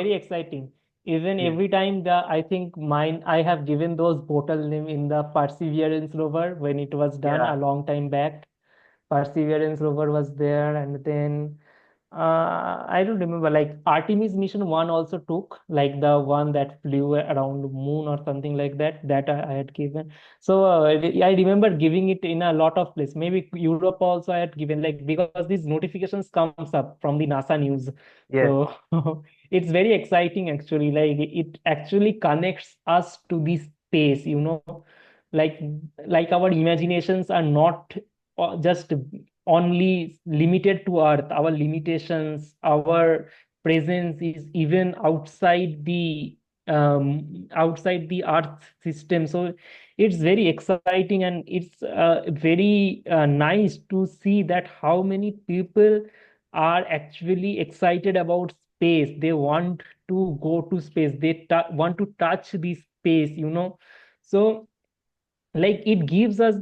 very exciting. Even Yes. every time I think mine, I have given those bottle name in the Perseverance rover when it was done a Yeah. long time back. Perseverance rover was there, and then I don't remember. Like Artemis mission one also took, like the one that flew around moon or something like that. That I had given. So I remember giving it in a lot of places. Maybe Europe also I had given, like because these notifications comes up from the NASA news. Yes. So it's very exciting actually. Like it actually connects us to this space. Like like our imaginations are not just only limited to earth. Our limitations, our presence is even outside the earth system. So it's very exciting, and it's very nice to see that how many people are actually excited about space. They want to go to space, they want to touch the space. So like it gives us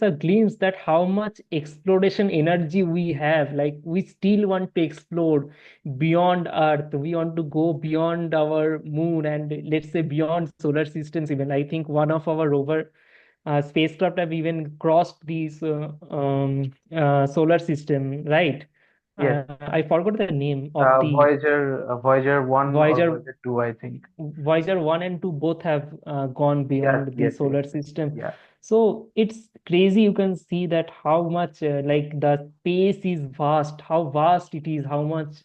a glimpse that how much exploration energy we have. Like we still want to explore beyond earth, we want to go beyond our moon, and let's say beyond solar systems. Even I think one of our rover spacecraft have even crossed these solar system, right? Yes. I forgot the name of the Voyager 1 or Voyager. Voyager 2, I think. Voyager 1 and 2 both have gone Yes, beyond the yes, yes, solar yes. system. Yeah. So it's crazy. You can see that how much like the space is vast, how vast it is, how much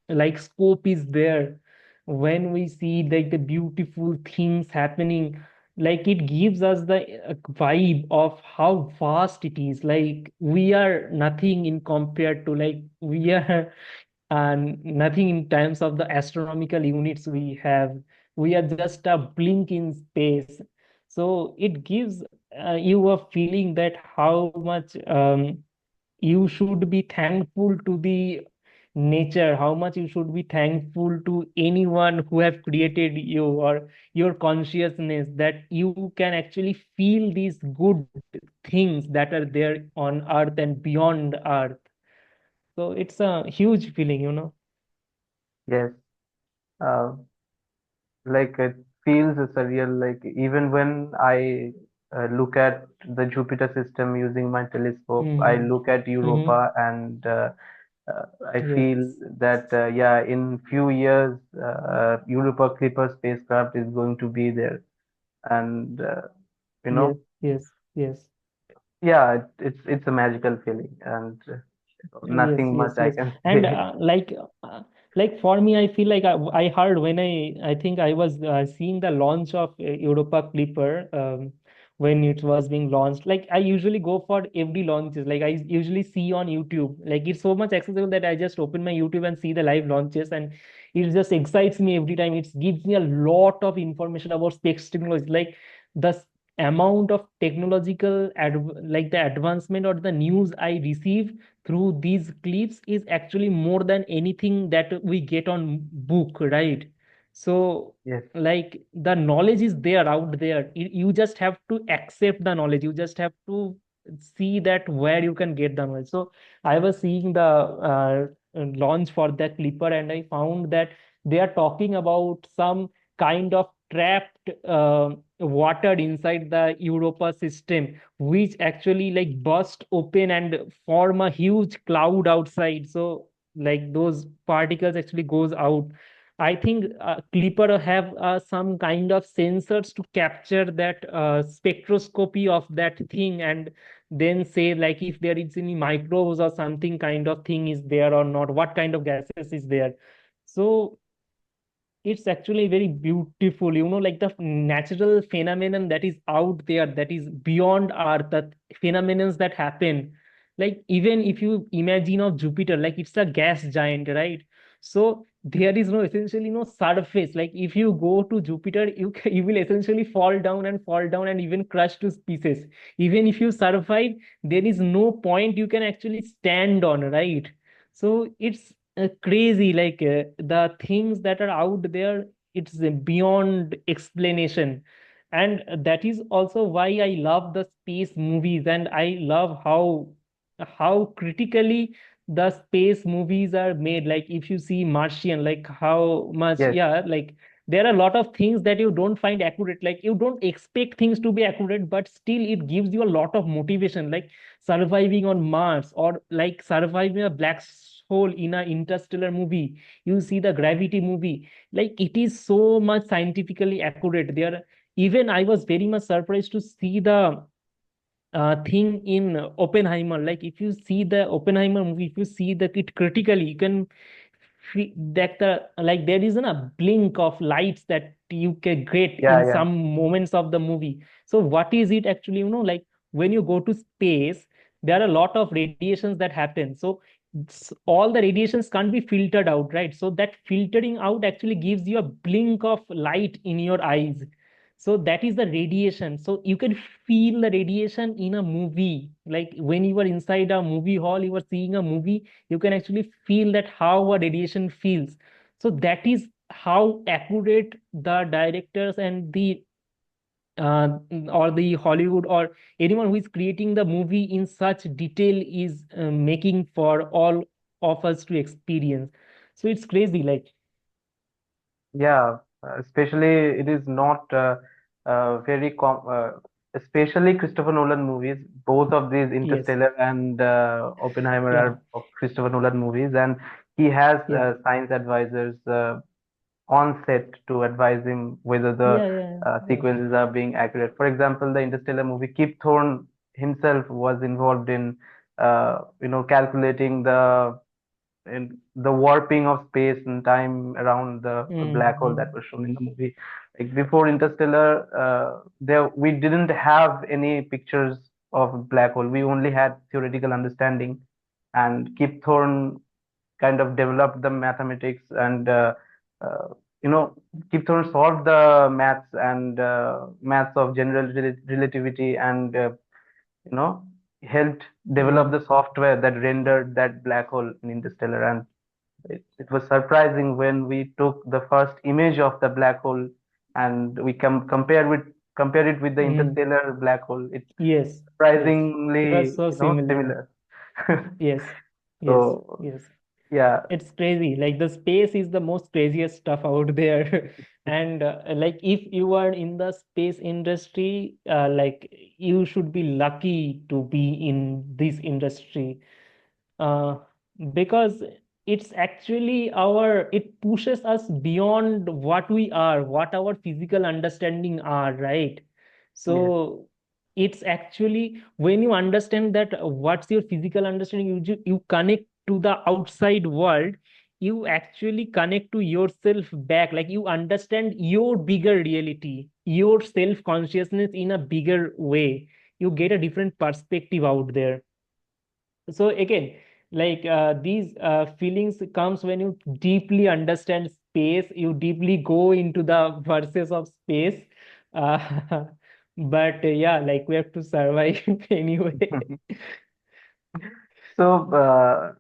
like scope is there. When we see like the beautiful things happening, like it gives us the vibe of how vast it is. Like we are nothing in compared to, like we are and nothing in terms of the astronomical units we have. We are just a blink in space. So it gives you a feeling that how much you should be thankful to the nature, how much you should be thankful to anyone who have created you, or your consciousness, that you can actually feel these good things that are there on earth and beyond earth. So it's a huge feeling. Yes. Uh, like it feels surreal. Like even when I look at the Jupiter system using my telescope, I Mm-hmm. look at Mm-hmm. Europa, and I Yes. feel that yeah, in few years, Europa Clipper spacecraft is going to be there, and you Yes. know, Yes. Yes. yeah, it's a magical feeling, and Yes. nothing Yes. much I Yes. can And say. like for me, I feel like I heard when I think I was seeing the launch of Europa Clipper, when it was being launched. Like I usually go for every launches. Like I usually see on YouTube. Like it's so much accessible that I just open my YouTube and see the live launches, and it just excites me every time. It gives me a lot of information about space technology. Like the amount of technological like the advancement or the news I receive through these clips is actually more than anything that we get on book, right? So Yes, like the knowledge is there out there. You just have to accept the knowledge, you just have to see that where you can get the knowledge. So I was seeing the launch for that clipper, and I found that they are talking about some kind of trapped water inside the Europa system, which actually like burst open and form a huge cloud outside. So like those particles actually goes out. I think Clipper have some kind of sensors to capture that spectroscopy of that thing, and then say like if there is any microbes or something kind of thing is there or not, what kind of gases is there. So it's actually very beautiful, like the natural phenomenon that is out there, that is beyond earth, that phenomenons that happen. Like even if you imagine of Jupiter, like it's a gas giant, right? So there is no essentially no surface. Like if you go to Jupiter, you will essentially fall down and even crush to pieces. Even if you survive, there is no point you can actually stand on, right? So it's crazy. Like the things that are out there, it's beyond explanation. And that is also why I love the space movies, and I love how critically the space movies are made. Like if you see Martian, like how much, Yes. yeah, like there are a lot of things that you don't find accurate. Like you don't expect things to be accurate, but still it gives you a lot of motivation, like surviving on Mars, or like surviving a black hole in a interstellar movie. You see the Gravity movie, like it is so much scientifically accurate there. Even I was very much surprised to see the thing in Oppenheimer. Like if you see the Oppenheimer movie, if you see the it critically, you can that like there isn't a blink of lights that you can get Yeah, in yeah. some moments of the movie. So what is it actually? Like when you go to space, there are a lot of radiations that happen. So all the radiations can't be filtered out, right? So that filtering out actually gives you a blink of light in your eyes. So that is the radiation. So you can feel the radiation in a movie. Like when you are inside a movie hall, you are seeing a movie, you can actually feel that how a radiation feels. So that is how accurate the directors and the or the Hollywood or anyone who is creating the movie in such detail is making for all of us to experience. So it's crazy. Like Yeah, especially it is not very especially Christopher Nolan movies. Both of these, yes, Interstellar and Oppenheimer, yeah, are of Christopher Nolan movies, and he has yeah, science advisors on set to advise him whether the yeah, yeah, yeah. sequences are being accurate. For example, the Interstellar movie, Kip Thorne himself was involved in calculating the warping of space and time around the black hole that Mm-hmm. was shown in the movie. Like before Interstellar, there we didn't have any pictures of black hole. We only had theoretical understanding, and Kip Thorne kind of developed the mathematics and uh, you know Kip Thorne solved the maths and maths of general relativity and you know helped develop Mm. the software that rendered that black hole in Interstellar. And it was surprising when we took the first image of the black hole and we compare it with the Mm. interstellar black hole. It's Yes, yes. It was surprisingly, so similar. similar. Yes, yes, So yes. yeah, It's crazy. Like the space is the most craziest stuff out there. And like if you are in the space industry, like you should be lucky to be in this industry. uh, because it's actually it pushes us beyond what we are, what our physical understanding are, right? yes. So it's actually when you understand that what's your physical understanding, you connect to the outside world, you actually connect to yourself back, like you understand your bigger reality, your self consciousness in a bigger way. You get a different perspective out there. So again, like these feelings comes when you deeply understand space, you deeply go into the verses of space. uh, but yeah, like we have to survive anyway. So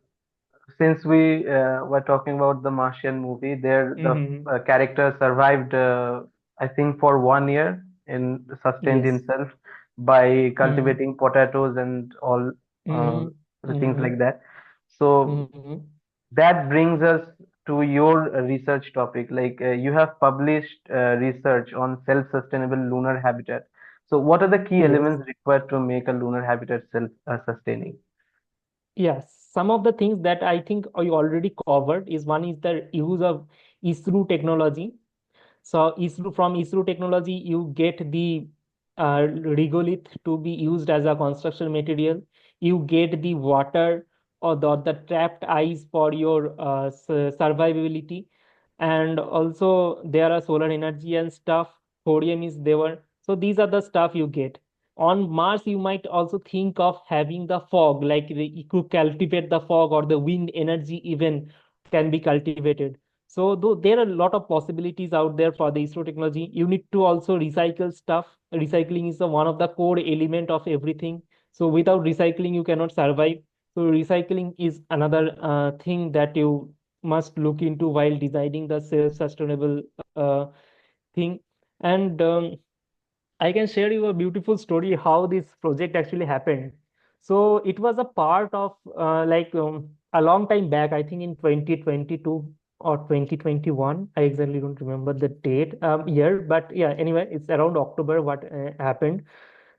since we were talking about the Martian movie, there the Hmm. character survived, I think, for 1 year and sustained Yes. himself by Mm-hmm. cultivating potatoes and all uh, Mm-hmm. the things Mm-hmm. like that. So Mm-hmm. that brings us to your research topic. Like you have published research on self-sustainable lunar habitat. So what are the key Yes. elements required to make a lunar habitat self-sustaining? Yes, some of the things that I think I already covered is one is the use of ISRO technology. So from ISRO technology, you get the regolith to be used as a construction material. You get the water or the trapped ice for your survivability. And also there are solar energy and stuff. Thorium is there. So these are the stuff you get. On Mars, you might also think of having the fog, like you could cultivate the fog, or the wind energy even can be cultivated. So though there are a lot of possibilities out there for the ISRO technology, you need to also recycle stuff. Recycling is one of the core element of everything. So without recycling, you cannot survive. So recycling is another thing that you must look into while designing the self-sustainable thing. And I can share you a beautiful story how this project actually happened. So it was a part of a long time back, I think in 2022 or 2021. I exactly don't remember the date, year, but yeah, anyway, it's around October what happened.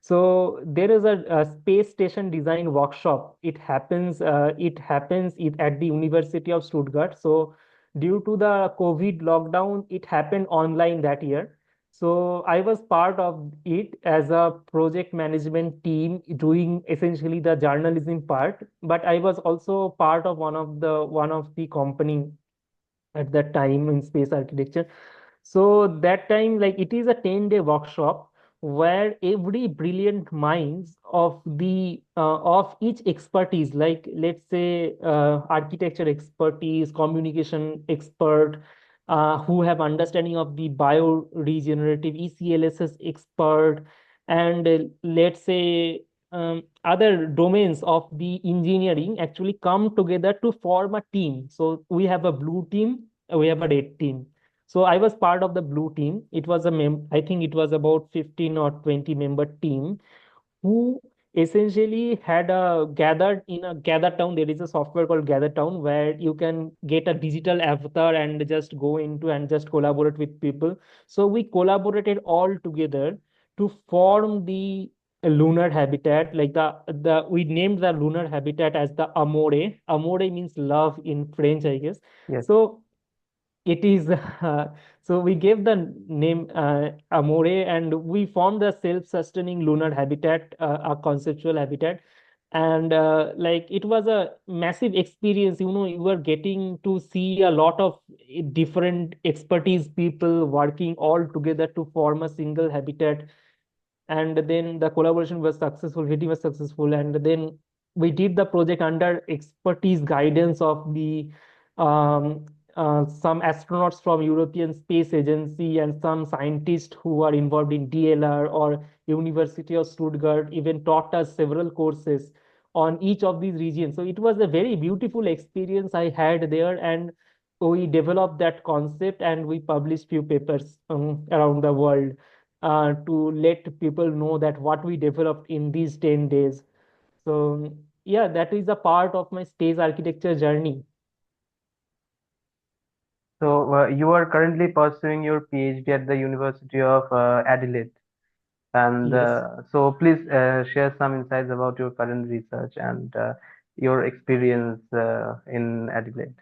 So there is a space station design workshop. It happens at the University of Stuttgart. So due to the COVID lockdown, it happened online that year. So I was part of it as a project management team doing essentially the journalism part, but I was also part of one of the company at that time in space architecture. So that time, like it is a 10-day workshop where every brilliant minds of each expertise, like let's say architecture expertise, communication expert, who have understanding of the bio regenerative ECLSS expert, and let's say other domains of the engineering actually come together to form a team. So we have a blue team, we have a red team. So I was part of the blue team. It was I think it was about 15 or 20 member team who essentially had a gathered in a gather town. There is a software called gather town where you can get a digital avatar and just go into and just collaborate with people. So we collaborated all together to form the lunar habitat. Like the we named the lunar habitat as the Amore. Amore means love in French, I guess. Yes. So it is so we gave the name Amore, and we formed the self-sustaining lunar habitat, a conceptual habitat. And like it was a massive experience. You were getting to see a lot of different expertise people working all together to form a single habitat. And then the collaboration was successful, very was successful. And then we did the project under expertise guidance of the um, some astronauts from European Space Agency and some scientists who are involved in DLR or University of Stuttgart even taught us several courses on each of these regions. So it was a very beautiful experience I had there, and we developed that concept and we published few papers around the world to let people know that what we developed in these 10 days. So yeah, that is a part of my space architecture journey. So you are currently pursuing your PhD at the University of Adelaide. And Yes. so please share some insights about your current research and your experience in Adelaide.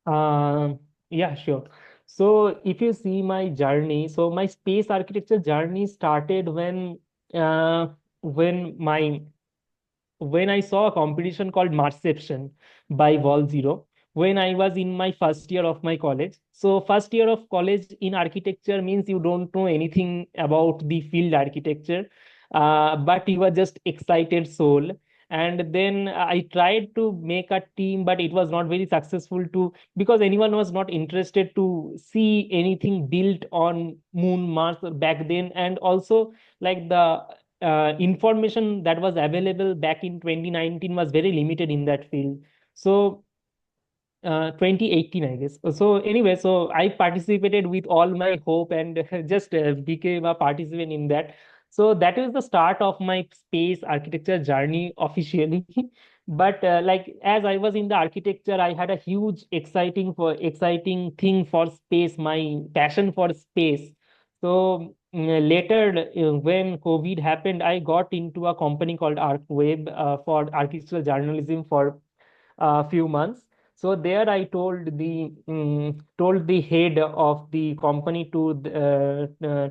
Um, yeah, sure. So if you see my journey, so my space architecture journey started uh, when my when I saw a competition called Marception by Wall Zero when I was in my first year of my college. So first year of college in architecture means you don't know anything about the field architecture, but you are just excited soul. And then I tried to make a team, but it was not very successful to because anyone was not interested to see anything built on Moon, Mars back then, and also like the information that was available back in 2019 was very limited in that field. So 2018, I guess. So anyway, so I participated with all my hope and just became a participant in that. So that is the start of my space architecture journey officially. But like as I was in the architecture, I had a huge exciting thing for space, my passion for space. So later, when COVID happened, I got into a company called ArcWeb for architectural journalism for a few months. So there I told the head of the company to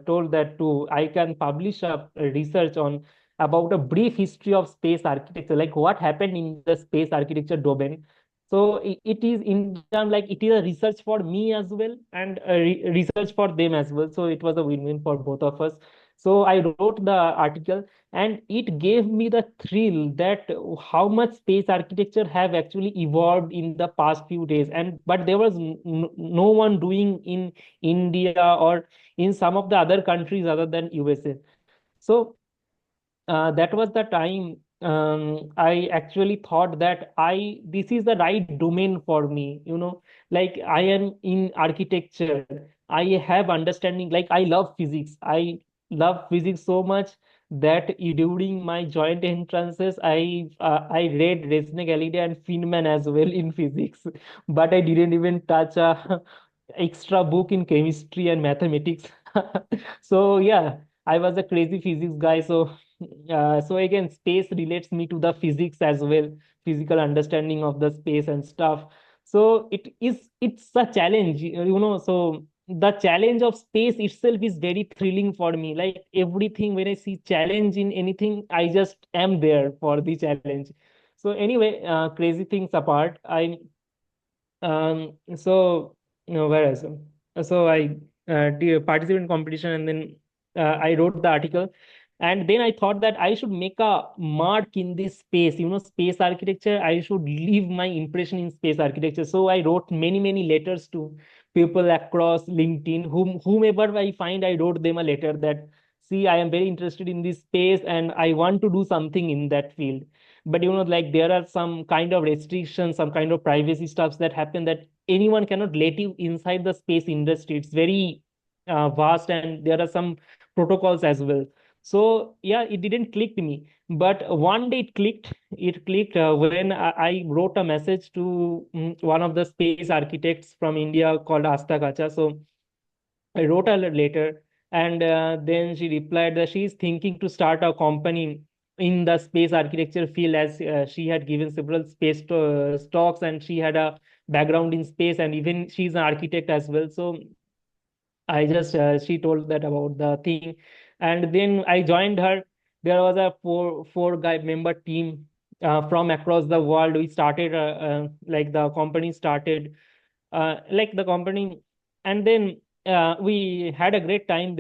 told that to I can publish a research on about a brief history of space architecture, like what happened in the space architecture domain. So it is in term like it is a research for me as well and a research for them as well. So it was a win-win for both of us. So I wrote the article, and it gave me the thrill that how much space architecture have actually evolved in the past few days. And but there was no one doing in India or in some of the other countries other than USA. So that was the time I actually thought that I this is the right domain for me. Like I am in architecture, I have understanding, like I love physics, I love physics so much that during my joint entrances, I read Resnick, Alida, and Feynman as well in physics, but I didn't even touch a extra book in chemistry and mathematics. So yeah, I was a crazy physics guy. So so again, space relates me to the physics as well, physical understanding of the space and stuff. So it's a challenge, so the challenge of space itself is very thrilling for me. Like everything, when I see challenge in anything, I just am there for the challenge. So anyway, crazy things apart, so where else? So I did participate in competition, and then I wrote the article, and then I thought that I should make a mark in this space, space architecture. I should leave my impression in space architecture. So I wrote many letters to people across LinkedIn, whomever I find. I wrote them a letter that, see, I am very interested in this space and I want to do something in that field. But like there are some kind of restrictions, some kind of privacy stuffs that happen, that anyone cannot let you inside the space industry. It's very vast, and there are some protocols as well. So yeah, it didn't click to me, but one day it clicked when I wrote a message to one of the space architects from India called Asta Kacha. So I wrote a letter, and then she replied that she is thinking to start a company in the space architecture field, as she had given several space talks, and she had a background in space, and even she's an architect as well. So I just she told that about the thing, and then I joined her. There was a four guy member team from across the world. We started like the company started like the company, and then we had a great time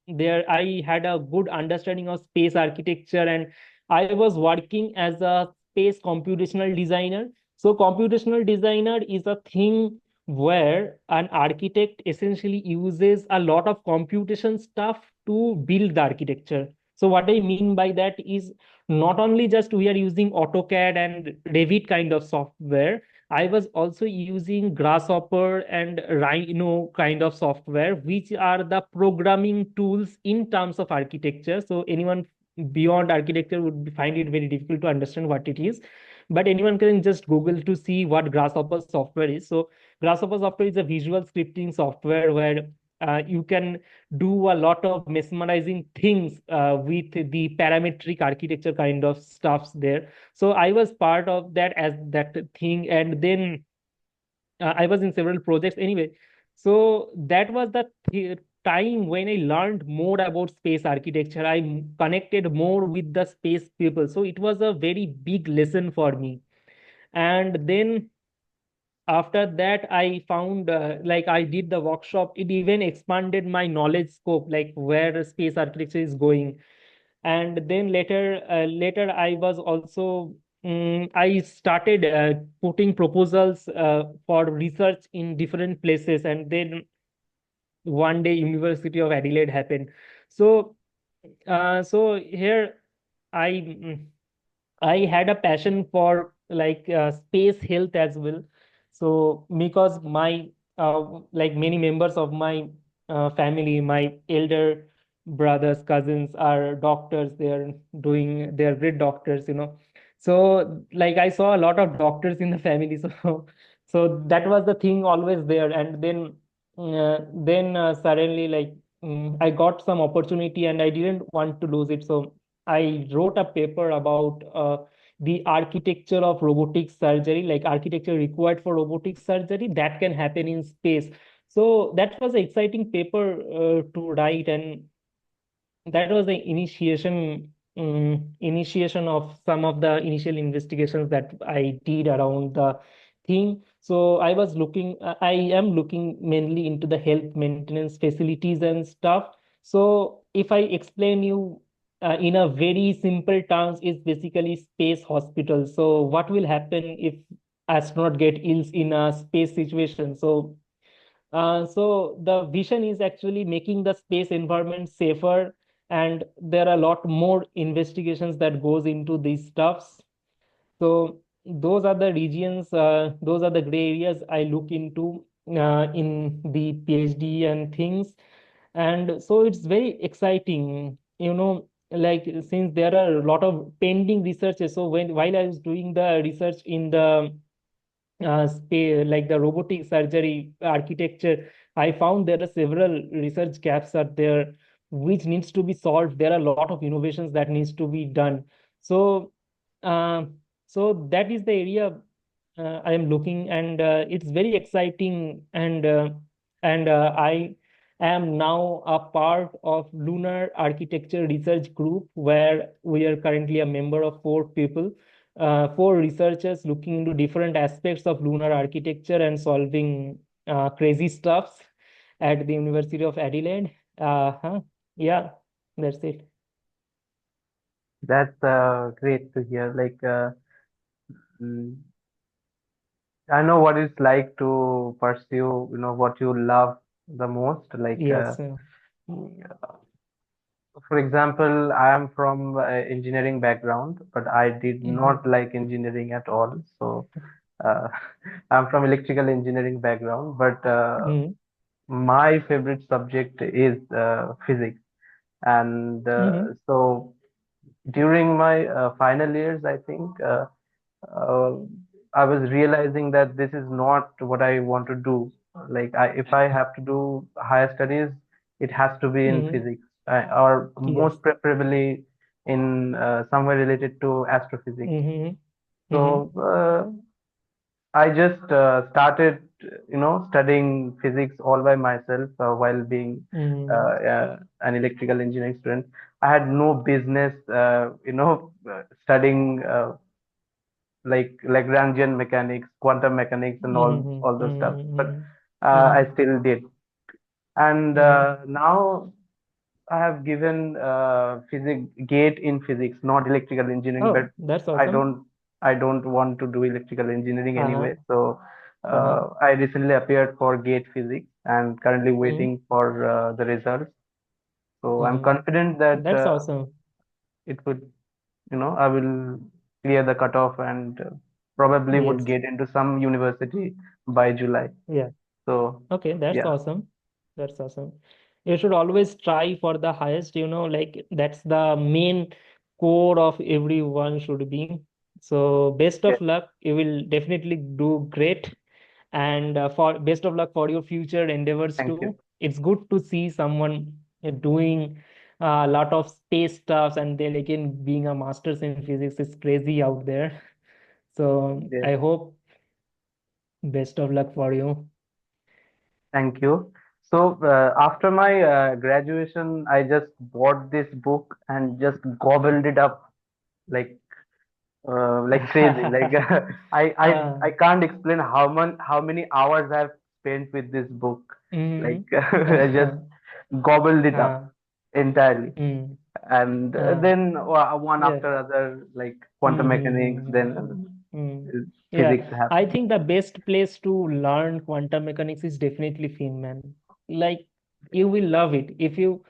there. I had a good understanding of space architecture, and I was working as a space computational designer. So computational designer is a thing where an architect essentially uses a lot of computation stuff to build the architecture. So what I mean by that is, not only just we are using AutoCAD and Revit kind of software, I was also using Grasshopper and Rhino kind of software, which are the programming tools in terms of architecture. So anyone beyond architecture would find it very difficult to understand what it is, but anyone can just Google to see what Grasshopper software is. So Grasshopper software is a visual scripting software where you can do a lot of mesmerizing things with the parametric architecture kind of stuffs there. So I was part of that as that thing, and then I was in several projects anyway. So that was the time when I learned more about space architecture. Connected more with the space people. So it was a very big lesson for me. And then after that, I found like I did the workshop. It even expanded my knowledge scope, like where space architecture is going. And then later I was also I started putting proposals for research in different places, and then one day University of Adelaide happened. So so here I I had a passion for like space health as well. So because my like many members of my family, my elder brothers, cousins are doctors. They're great doctors. So like I saw a lot of doctors in the family. So that was the thing always there. And then suddenly like I got some opportunity and I didn't want to lose it. So I wrote a paper about the architecture of robotic surgery, like architecture required for robotic surgery that can happen in space. So that was an exciting paper to write, and that was the initiation of some of the initial investigations that I did around the thing. So I am looking mainly into the health maintenance facilities and stuff. So if I explain you in a very simple terms, it's basically space hospital. So what will happen if astronaut get ill in a space situation? So the vision is actually making the space environment safer, and there are a lot more investigations that goes into these stuffs. So those are the regions, those are the gray areas I look into in the PhD and things. And so it's very exciting. like since there are a lot of pending researches, so while I was doing the research in the like the robotic surgery architecture, I found there are several research gaps are there which needs to be solved. There are a lot of innovations that needs to be done. So uh, so that is the area I am looking, and it's very exciting, and I am now a part of Lunar Architecture Research Group, where we are currently a member of four people, four researchers looking into different aspects of lunar architecture and solving crazy stuffs at the University of Adelaide. Yeah, that's it. That's great to hear. Mm, I know what it's like to pursue, what you love the most. Yes. For example, I am from engineering background, but I did Mhm. not like engineering at all. So uh, I'm from electrical engineering background, but Mhm. my favorite subject is physics. And Mhm. so during my final years, I think uh, I was realizing that this is not what I want to do. If I have to do higher studies, it has to be in Mhm. physics, or Yes. most preferably in somewhere related to astrophysics. Mhm. Mhm. So I just started, studying physics all by myself while being Mhm. an electrical engineering student. I had no business, studying Lagrangian mechanics, quantum mechanics, and Mhm. all those stuff. But Mhm. I Mhm. still did, and Mhm. now I have given physics gate in physics, not electrical engineering. But Oh, that's I awesome. don't I don't want to do electrical engineering Uh-huh. anyway. So Uh-huh. I recently appeared for gate physics and currently Mhm. waiting for the results. So I'm Mhm. confident that That's awesome. it would, I will clear the cutoff and probably would Yes. get into some university by July. Yeah. So Okay, that's yeah, awesome. That's awesome. You should always try for the highest, like that's the main core of everyone should be. So best yeah. of luck. You will definitely do great. And for best of luck for your future endeavors Thank you. too. It's good to see someone doing a lot of space stuffs, and then again being a master's in physics is crazy out there. So Yes, I hope best of luck for you. thank you. So after my graduation, I just bought this book and just gobbled it up like like crazy. I can't explain how many hours I've spent with this book. Like Mm. I just gobbled it up Uh, entirely. mm. And Uh, then one yeah. after other, like quantum mechanics, then Mm-hmm. Mm. Yeah, physics I happened. think the best place to learn quantum mechanics is definitely Feynman. Like you will love it if you.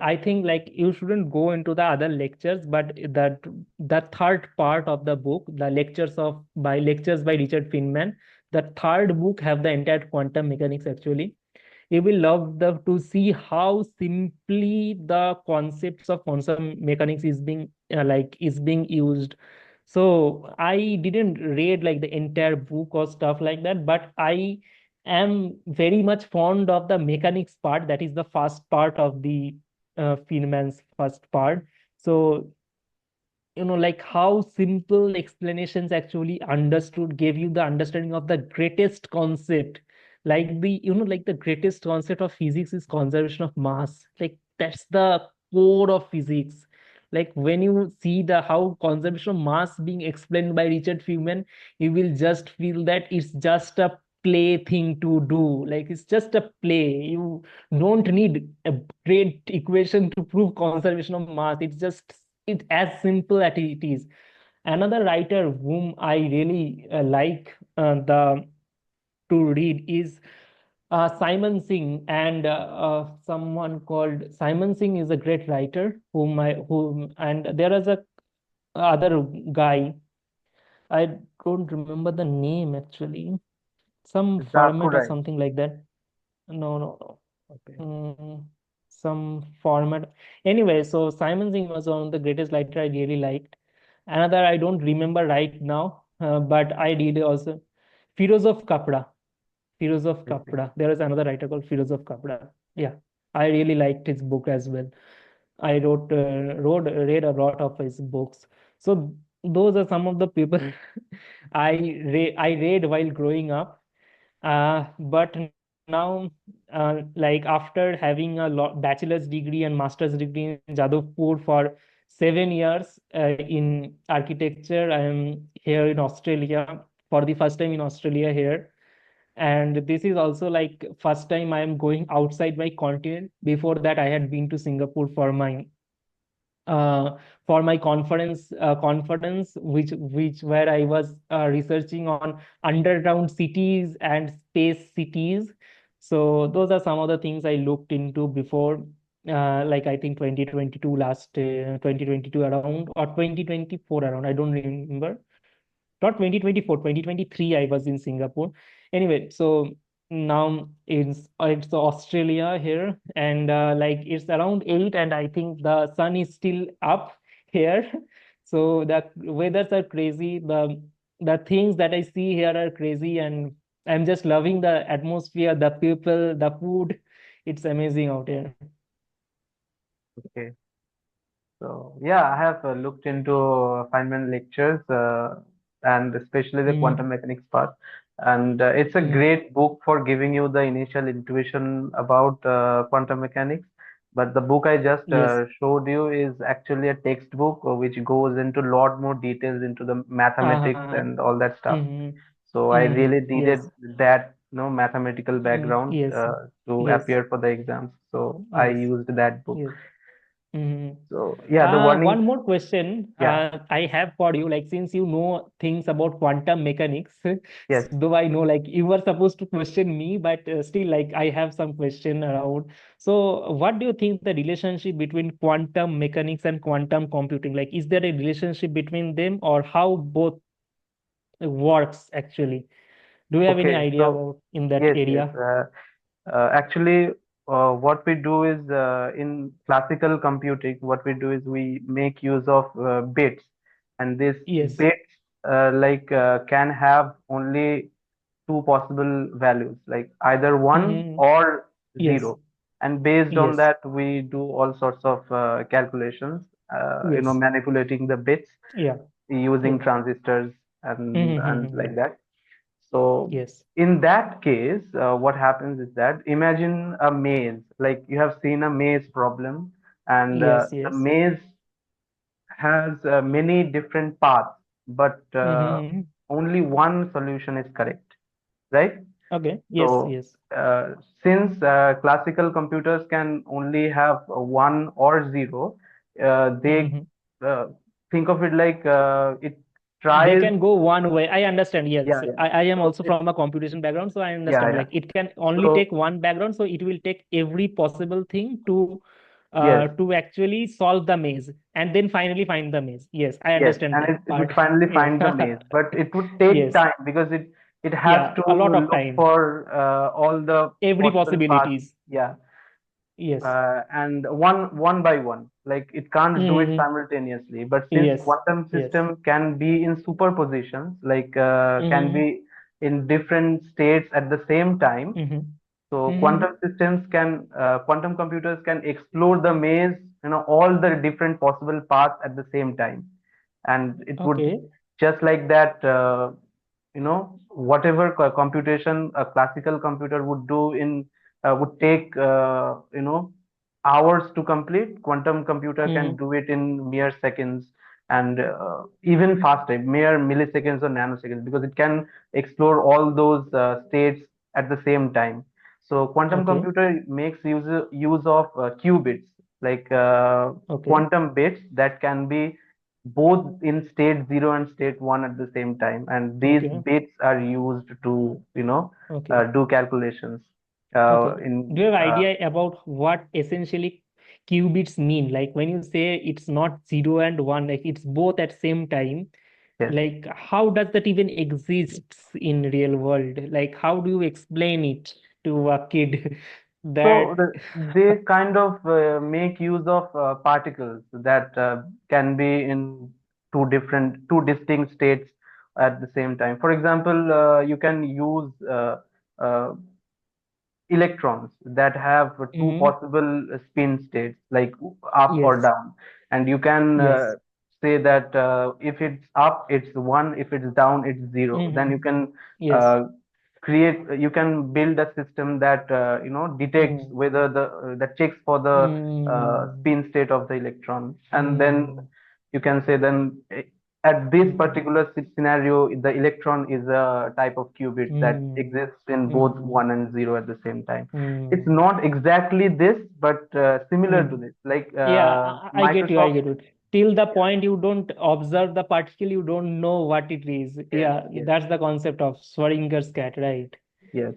I think like you shouldn't go into the other lectures, but the third part of the book, the lectures by Richard Feynman, the third book have the entire quantum mechanics actually. You will love to see how simply the concepts of quantum mechanics is being used. So I didn't read like the entire book or stuff like that, but I am very much fond of the mechanics part. That is the first part of the Feynman's first part. So like how simple explanations actually understood gave you the understanding of the greatest concept. Like the greatest concept of physics is conservation of mass. Like that's the core of physics. Like when you see the how conservation of mass being explained by Richard Feynman, you will just feel that it's just a play thing to do. Like it's just a play. You don't need a great equation to prove conservation of mass. It's as simple as it is. Another writer whom I really like the to read is Simon Singh, and someone called Simon Singh is a great writer whom and there is a other guy. I don't remember the name actually. Some format or Zakurai. something like that. No, no, no. Okay. Mm, some format. Anyway, so Simon Singh was one of the greatest writer I really liked. Another I don't remember right now, but I did also Firoz of Kapra. Firoz of Okay. Kapra. There is another writer called Firoz of Kapra. Yeah, I really liked his book as well. I read a lot of his books. So those are some of the people I read while growing up. But now, like after having a bachelor's degree and master's degree in Jadavpur for 7 years in architecture, I am here in Australia for the first time in Australia here. And this is also like first time I am going outside my continent. Before that, I had been to Singapore uh, for my conference, which where I was researching on underground cities and space cities. So those are some of the things I looked into before, like I think 2022 2022 around or 2024 around. I don't remember, not 2024, 2023 I was in Singapore. Anyway, so now it's Australia here, and like it's around 8 and I think the sun is still up here. So the weathers are crazy, the things that I see here are crazy, and I'm just loving the atmosphere, the people, the food. It's amazing out here. Okay. So yeah, I have looked into Feynman lectures, and especially the quantum Mm, mechanics part. And it's a mm, great book for giving you the initial intuition about quantum mechanics. But the book I just yes. showed you is actually a textbook which goes into a lot more details into the mathematics Uh, and all that stuff. mm, So I really needed yes. that, mathematical background Yes. to Yes. appear for the exams. So I Yes. used that book. Yes. Mhm. So yeah, the One warning. more question Yeah. I have for you. Like, since you know things about quantum mechanics, Yes. though I know like you were supposed to question me, but still, like I have some question around. So, what do you think the relationship between quantum mechanics and quantum computing? Like, is there a relationship between them, or how both works actually? Do you have any Okay. idea So about in that yes, yes. area? Actually, what we do is in classical computing, what we do is we make use of bits, and this Yes. bits can have only two possible values, like either one Mm-hmm. or Yes. zero. And based on Yes. that, we do all sorts of calculations, Yes. manipulating the bits Yeah. using Yeah. transistors and like Mm-hmm. that. So Yes. in that case, what happens is that imagine a maze, like you have seen a maze problem, and Yes. the Yes. maze has many different paths, but Mm-hmm. only one solution is correct, right? Okay. Yes. So, Yes. uh, since classical computers can only have one or zero, they Mm-hmm. uh, think of it like it They tries. can go one way. I understand. Yeah, Yes. yeah. I am So also it, from a computation background, so I yeah, understand. yeah. Like it can only So take one background, so it will take every possible thing yes, to actually solve the maze and then finally find the maze. Yes, I yes, understand and that it would part. finally find the Yeah. maze, but it would take Yes. time because it has Yeah. to A lot of look time. for all the Every possible paths. possibilities. Yeah, Yes. and one by one, like it can't do it Mm-hmm. simultaneously. But since Yes. quantum Yes. system can be in superpositions, like can Mm-hmm. be in different states at the same time, Mm-hmm. so Mm-hmm. quantum computers can explore the maze, all the different possible paths at the same time, and it would Okay. just like that. Whatever computation a classical computer would do in would take hours to complete, quantum computer can Mm-hmm. do it in mere seconds, and even faster, mere milliseconds or nanoseconds, because it can explore all those states at the same time. So quantum Okay. computer makes use of qubits, like Okay. quantum bits that can be both in state 0 and state 1 at the same time, and these Okay. bits are used to Okay. do calculations Okay. Do in you have idea about what essentially qubits mean? Like when you say it's not zero and one, like it's both at same time. yes. Like how does that even exists in real world? Like how do you explain it to a kid? That. So they kind of make use of particles that can be in two distinct states at the same time. For example, you can use uh, electrons that have two Mm-hmm. possible spin states, like up or Yes. down, and you can Yes. say that if it's up it's one, if it's down it's zero. Then Mm-hmm. you can Yes. uh, you can build a system that detects Mm. whether that checks for the Mm. spin state of the electron, and then Mm. you can say then at this Mm. particular scenario the electron is a type of qubit that Mm. exists in both Mm. 1 and 0 at the same time. It's Mm. not exactly this, but similar to Mm. this, like Yeah, I get you. I Microsoft. get it. Till the Yeah, point you don't observe the particle, you don't know what it is. yes, Yeah, yes, that's the concept of Schrodinger's cat, right? yes.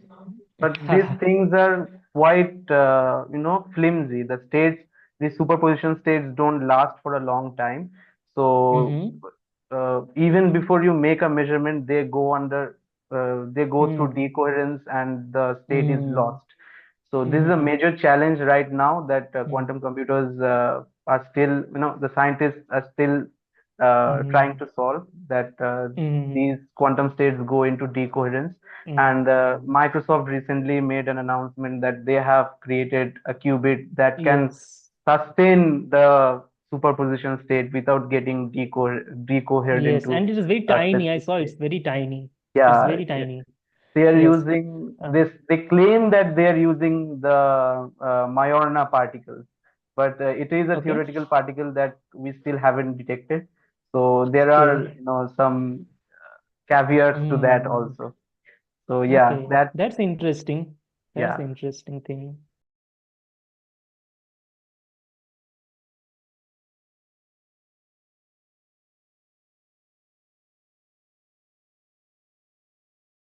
But these things are quite flimsy. The states, the superposition states don't last for a long time. So Mm-hmm. even before you make a measurement, they go through Mm. decoherence and the state is Mm. lost. So this is a Mm. major challenge right now that Mm. quantum computers are still, the scientists are still trying Mm. to solve, that these Mm. quantum states go into decoherence. And Mm. Microsoft recently made an announcement that they have created a qubit that can Yes. sustain the superposition state without getting decohered Yes, into and it is very a tiny. I specific saw it's state. very tiny. It's Yeah, very yeah. tiny. They are Yes. using Uh, this, they claim that they are using the Majorana particles, but it is a okay. theoretical particle that we still haven't detected. So there are, Okay. some caveats to that Mm. also. So yeah, Okay. that's, That's interesting. That's yeah. interesting thing.